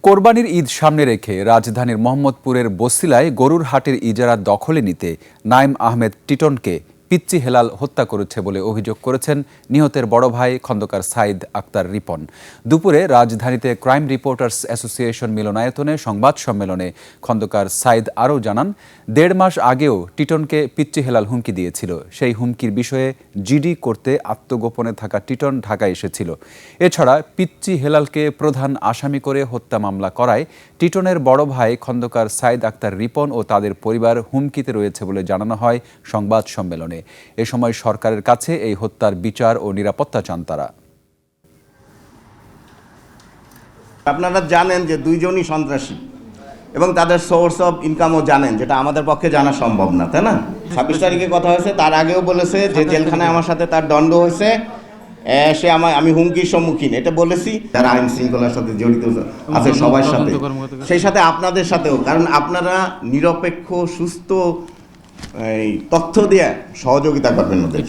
কোরবানির ঈদ সামনে রেখে রাজধানীর মোহাম্মদপুরের বছিলায় গরুর হাটের ইজারা দখলে নিতে নাইম আহমেদ টিটনকে পিচ্চি হেলাল হত্যা করেছে বলে অভিযোগ করেছেন নিহতের বড় ভাই খন্দকার সাইদ আক্তার রিপন। দুপুরে রাজধানীতে ক্রাইম রিপোর্টার্স অ্যাসোসিয়েশন মিলনায়তনে সংবাদ সম্মেলনে খন্দকার সাইদ আরও জানান, ১.৫ মাস আগেও টিটনকে পিচ্চি হেলাল হুমকি দিয়েছিল। সেই হুমকির বিষয়ে জিডি করতে আত্মগোপনে থাকা টিটন ঢাকায় এসেছিল। এছাড়া পিচ্চি হেলালকে প্রধান আসামি করে হত্যা মামলা করায় টিটনের বড় ভাই খন্দকার সাইদ আক্তার রিপন ও তাদের পরিবার হুমকিতে রয়েছে বলে জানানো হয় সংবাদ সম্মেলনে। এ সময় সরকারের কাছে এই হত্যার বিচার ও নিরাপত্তা চান তারা। আপনারা জানেন যে দুইজনই সন্ত্রাসী এবং তাদের সোর্স অফ ইনকামও জানেন, যেটা আমাদের পক্ষে জানা সম্ভব না, তাই না? ২৬ তারিখে কথা হয়েছে, তার আগেও বলেছে যে জেলখানায় আমার সাথে তার দণ্ড হয়েছে, সে আমি হুমকির সম্মুখীন, এটা বলেছি। যারা আইন শৃঙ্খলার সাথে জড়িত আছে সবার সাথে, সেই সাথে আপনাদের সাথেও, কারণ আপনারা নিরপেক্ষ সুস্থ তথ্য দিয়ে সহযোগিতা করবেন ওদের।